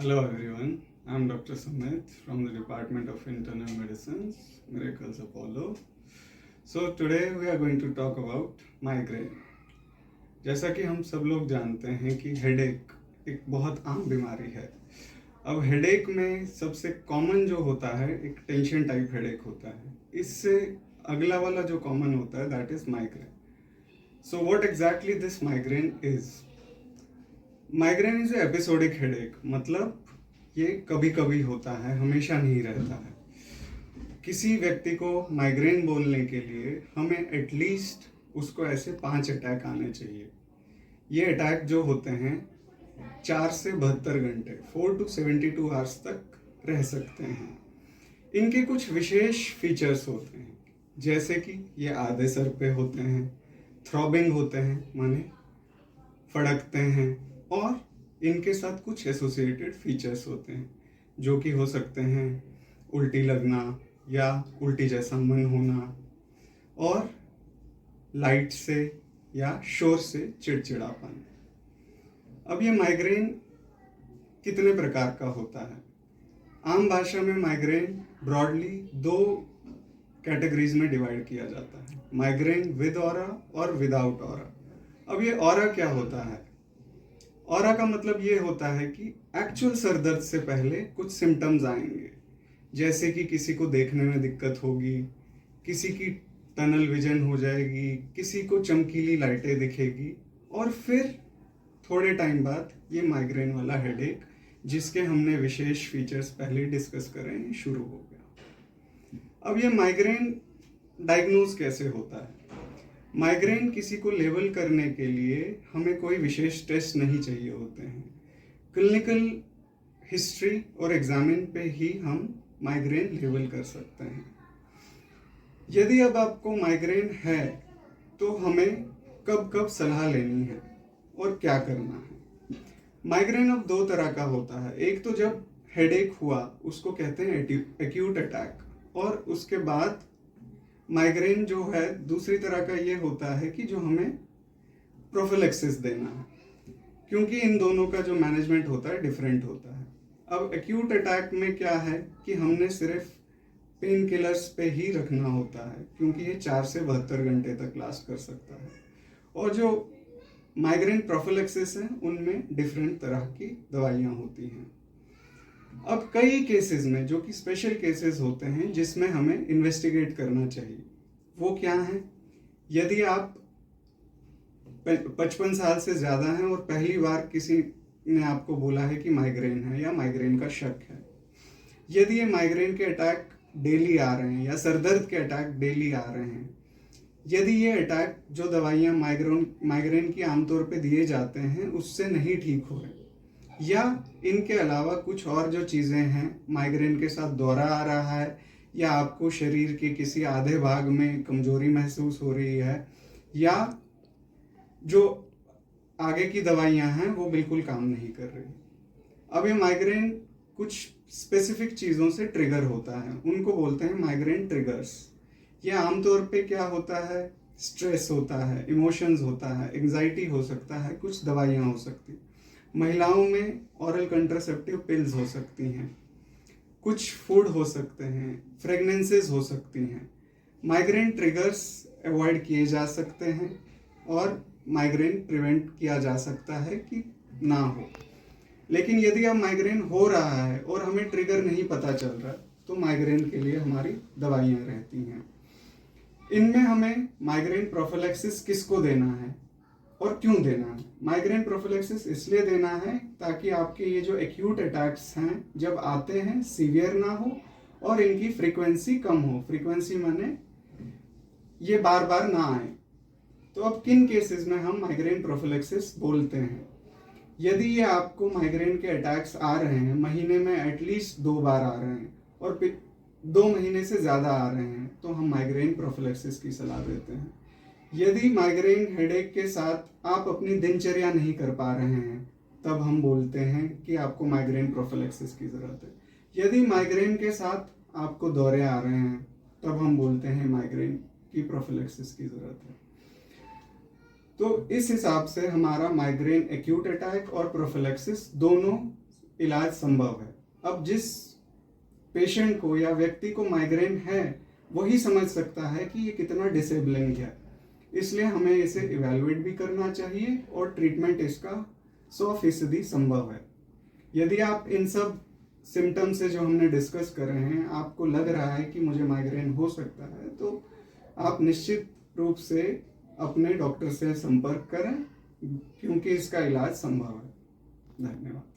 Hello everyone, I'm Dr. Sumit from the Department of Internal Medicine's Miracles Apollo. So today we are going to talk about migraine. जैसा कि हम सब लोग जानते हैं कि हेडेक एक बहुत आम बीमारी है। अब हेडेक में सबसे कॉमन जो होता है एक टेंशन टाइप हेडेक होता है। इससे अगला वाला जो कॉमन होता है that is migraine. So what exactly this migraine is? Migraine is episodic headache, मतलब ये कभी कभी होता है, हमेशा नहीं रहता है। किसी व्यक्ति को माइग्रेन बोलने के लिए हमें एटलीस्ट उसको ऐसे 5 अटैक आने चाहिए। ये अटैक जो होते हैं 4 से 72 घंटे 4 to 72 आवर्स तक रह सकते हैं। इनके कुछ विशेष फीचर्स होते हैं, जैसे कि ये आधे सर पे होते हैं, थ्रॉबिंग होते हैं माने फड़कते हैं, और इनके साथ कुछ एसोसिएटेड फीचर्स होते हैं जो कि हो सकते हैं उल्टी लगना या उल्टी जैसा मन होना, और लाइट से या शोर से चिड़चिड़ापन। अब ये माइग्रेन कितने प्रकार का होता है? आम भाषा में माइग्रेन ब्रॉडली 2 कैटेगरीज में डिवाइड किया जाता है, माइग्रेन विद ऑरा और विदाउट ऑरा। अब ये ऑरा क्या होता है? ऑरा का मतलब ये होता है कि एक्चुअल सर दर्द से पहले कुछ सिम्टम्स आएंगे, जैसे कि किसी को देखने में दिक्कत होगी, किसी की टनल विजन हो जाएगी, किसी को चमकीली लाइटें दिखेगी, और फिर थोड़े टाइम बाद ये माइग्रेन वाला हेडेक, जिसके हमने विशेष फीचर्स पहले डिस्कस करें, शुरू हो गया। अब ये माइग्रेन डायग्नोज कैसे होता है? माइग्रेन किसी को लेबल करने के लिए हमें कोई विशेष टेस्ट नहीं चाहिए होते हैं। क्लिनिकल हिस्ट्री और एग्जामिन पे ही हम माइग्रेन लेबल कर सकते हैं। यदि अब आपको माइग्रेन है तो हमें कब कब सलाह लेनी है और क्या करना है। माइग्रेन अब 2 तरह का होता है। एक तो जब हेडेक हुआ उसको कहते हैं एक्यूट अटैक, और उसके बाद माइग्रेन जो है दूसरी तरह का ये होता है कि जो हमें प्रोफिलैक्सिस देना है, क्योंकि इन दोनों का जो मैनेजमेंट होता है डिफरेंट होता है। अब एक्यूट अटैक में क्या है कि हमने सिर्फ पेन किलर्स पे ही रखना होता है, क्योंकि ये 4 से 72 घंटे तक लास्ट कर सकता है। और जो माइग्रेन प्रोफिलैक्सिस है उनमें डिफरेंट तरह की दवाइयाँ होती हैं। अब कई केसेस में जो कि स्पेशल केसेस होते हैं जिसमें हमें इन्वेस्टिगेट करना चाहिए, वो क्या है? यदि आप 55 साल से ज़्यादा हैं और पहली बार किसी ने आपको बोला है कि माइग्रेन है या माइग्रेन का शक है, यदि ये माइग्रेन के अटैक डेली आ रहे हैं या सरदर्द के अटैक डेली आ रहे हैं, यदि ये अटैक जो दवाइयाँ माइग्रेन की आमतौर पे दिए जाते हैं उससे नहीं ठीक हो रहे, या इनके अलावा कुछ और जो चीज़ें हैं, माइग्रेन के साथ दौरा आ रहा है, या आपको शरीर के किसी आधे भाग में कमजोरी महसूस हो रही है, या जो आगे की दवाइयां हैं वो बिल्कुल काम नहीं कर रही। अब ये माइग्रेन कुछ स्पेसिफिक चीज़ों से ट्रिगर होता है, उनको बोलते हैं माइग्रेन ट्रिगर्स। ये आमतौर पे क्या होता है? स्ट्रेस होता है, इमोशंस होता है, एंजाइटी हो सकता है, कुछ दवाइयाँ हो सकती, महिलाओं में ऑरल कंट्रासेप्टिव पिल्स हो सकती हैं, कुछ फूड हो सकते हैं, फ्रेगनेंसेस हो सकती हैं। माइग्रेन ट्रिगर्स अवॉइड किए जा सकते हैं और माइग्रेन प्रिवेंट किया जा सकता है कि ना हो। लेकिन यदि अब माइग्रेन हो रहा है और हमें ट्रिगर नहीं पता चल रहा, तो माइग्रेन के लिए हमारी दवाइयाँ रहती हैं। इनमें हमें माइग्रेन प्रोफिलैक्सिस किसको देना है और क्यों देना है? माइग्रेन प्रोफिलैक्सिस इसलिए देना है ताकि आपके ये जो एक्यूट अटैक्स हैं जब आते हैं सीवियर ना हो और इनकी फ्रीक्वेंसी कम हो। फ्रीक्वेंसी माने ये बार बार ना आए। तो अब किन केसेस में हम माइग्रेन प्रोफिलैक्सिस बोलते हैं? यदि ये आपको माइग्रेन के अटैक्स आ रहे हैं, महीने में एटलीस्ट 2 बार आ रहे हैं और 2 महीने से ज़्यादा आ रहे हैं, तो हम माइग्रेन प्रोफिलैक्सिस की सलाह देते हैं। यदि माइग्रेन हेडेक के साथ आप अपनी दिनचर्या नहीं कर पा रहे हैं, तब हम बोलते हैं कि आपको माइग्रेन प्रोफिलैक्सिस की ज़रूरत है। यदि माइग्रेन के साथ आपको दौरे आ रहे हैं, तब हम बोलते हैं माइग्रेन की प्रोफिलैक्सिस की ज़रूरत है। तो इस हिसाब से हमारा माइग्रेन एक्यूट अटैक और प्रोफिलैक्सिस दोनों इलाज संभव है। अब जिस पेशेंट को या व्यक्ति को माइग्रेन है वही समझ सकता है कि ये कितना डिसेबलिंग है, इसलिए हमें इसे इवैल्यूएट भी करना चाहिए और ट्रीटमेंट इसका 100% संभव है। यदि आप इन सब सिम्टम्स से जो हमने डिस्कस कर रहे हैं आपको लग रहा है कि मुझे माइग्रेन हो सकता है, तो आप निश्चित रूप से अपने डॉक्टर से संपर्क करें, क्योंकि इसका इलाज संभव है। धन्यवाद।